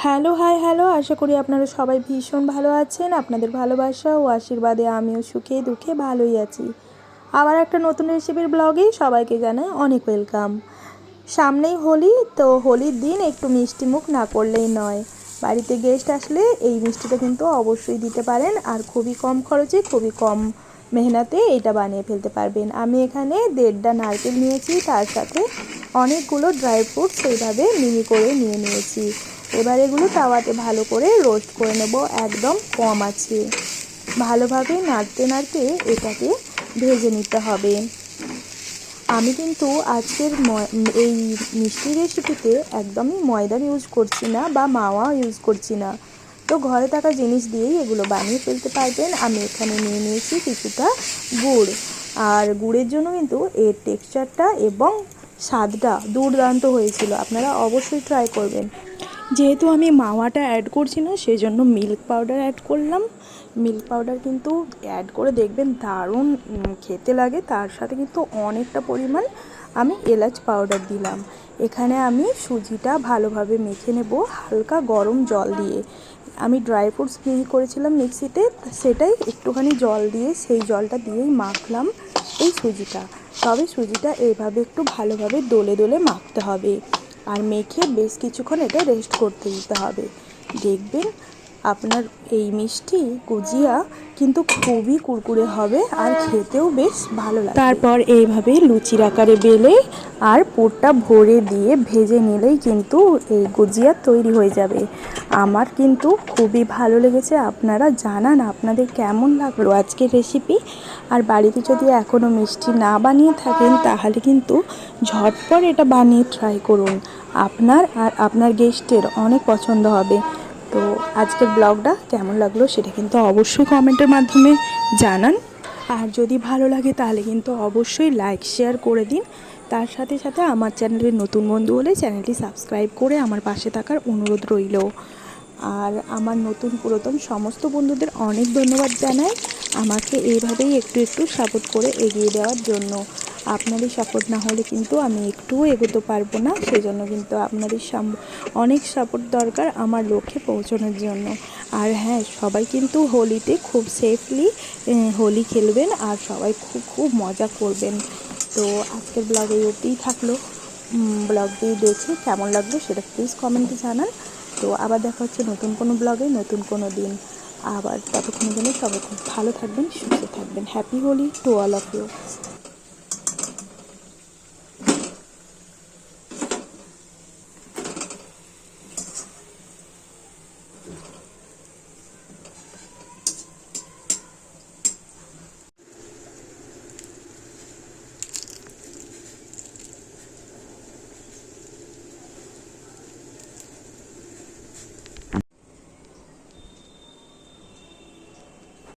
Hello, high, hello. আশা করি আপনারা সবাই ভীষণ ভালো আছেন। আপনাদের ভালোবাসা ও আশীর্বাদে আমিও সুখে দুঃখে ভালোই আছি। আবার একটা নতুন রেসিপির ব্লগে সবাইকে জানাই অনেক ওয়েলকাম। সামনেই হোলি, তো হোলির দিন একটু মিষ্টি মুখ না করলেই নয়। বাড়িতে গেস্ট আসলে এই মিষ্টিটা কিন্তু অবশ্যই দিতে পারেন, আর খুবই কম খরচে খুবই কম মেহনতে এটা বানিয়ে ফেলতে পারবেন। আমি এখানে 1.5 নারকেল নিয়েছি, তার সাথে অনেকগুলো ড্রাই ফ্রুটস এইভাবে মিহি করে নিয়ে নিয়েছি। এবার এগুলো তাওয়াতে ভালো করে রোস্ট করে নেব, একদম কম আছে। ভালোভাবে নাড়তে নাড়তে এটাকে ভেজে নিতে হবে। আমি কিন্তু আজকের এই মিষ্টি রেসিপিতে একদমই ময়দা ইউজ করছি না বা মাওয়া ইউজ করছি না, তো ঘরে থাকা জিনিস দিয়েই এগুলো বানিয়ে ফেলতে পারবেন। আমি এখানে নিয়ে নিয়েছি কিছুটা গুড়, আর গুড়ের জন্য কিন্তু এর টেক্সচারটা এবং স্বাদটা দুর্দান্ত হয়েছিল। আপনারা অবশ্যই ট্রাই করবেন। যেহেতু আমি মাওয়াটা অ্যাড করছি না, সেই জন্য মিল্ক পাউডার অ্যাড করলাম। মিল্ক পাউডার কিন্তু অ্যাড করে দেখবেন দারুণ খেতে লাগে। তার সাথে কিন্তু অনেকটা পরিমাণ আমি এলাচ পাউডার দিলাম। এখানে আমি সুজিটা ভালোভাবে মেখে নেব হালকা গরম জল দিয়ে। আমি ড্রাই ফ্রুটস মিহি করেছিলাম মিক্সিতে, সেটাই একটুখানি জল দিয়ে সেই জলটা দিয়েই মাখলাম এই সুজিটা। তবে সুজিটা এইভাবে একটু ভালোভাবে দোলে দোলে মাখতে হবে, আর মেখে বেশ কিছুক্ষণ এটা রেস্ট করতে দিতে হবে। দেখবেন আপনার এই মিষ্টি গুজিয়া কিন্তু খুবই কুরকুরে হবে আর খেতেও বেশ ভালো লাগবে। তারপর এইভাবে লুচির আকারে বেলে আর পুরটা ভরে দিয়ে ভেজে নিলেই কিন্তু এই গুজিয়া তৈরি হয়ে যাবে। আমার কিন্তু খুবই ভালো লেগেছে। আপনারা জানান আপনাদের কেমন লাগলো আজকের রেসিপি। আর বাড়িতে যদি এখনও মিষ্টি না বানিয়ে থাকেন তাহলে কিন্তু ঝটপট এটা বানিয়ে ট্রাই করুন। আপনার আর আপনার গেস্টের অনেক পছন্দ হবে। তো আজকের ব্লগটা কেমন লাগলো সেটা কিন্তু অবশ্যই কমেন্টের মাধ্যমে জানান। আর যদি ভালো লাগে তাহলে কিন্তু অবশ্যই লাইক শেয়ার করে দিন। তার সাথে সাথে আমার চ্যানেলের নতুন বন্ধু হলে চ্যানেলটি সাবস্ক্রাইব করে আমার পাশে থাকার অনুরোধ রইল। আর আমার নতুন পুরাতন সমস্ত বন্ধুদের অনেক ধন্যবাদ জানাই আমাকে এইভাবেই একটু একটু সাপোর্ট করে এগিয়ে দেওয়ার জন্য। আপনাদের সাপোর্ট না হলে কিন্তু আমি একটুও এগোতে পারবো না। সেজন্য কিন্তু আপনাদের অনেক সাপোর্ট দরকার আমার লক্ষ্যে পৌঁছানোর জন্য। আর হ্যাঁ, সবাই কিন্তু হোলিতে খুব সেফলি হোলি খেলবেন আর সবাই খুব খুব মজা করবেন। তো আজকের ব্লগ এই অবধিই থাকলো। ব্লগটি দেখে কেমন লাগলো সেটা প্লিজ কমেন্টে জানান। তো আবার দেখা হচ্ছে নতুন কোনো ব্লগে নতুন কোনো দিন। আবার ততক্ষণের জন্য সবাই খুব ভালো থাকবেন, সুস্থ থাকবেন। Happy Holi to all of you.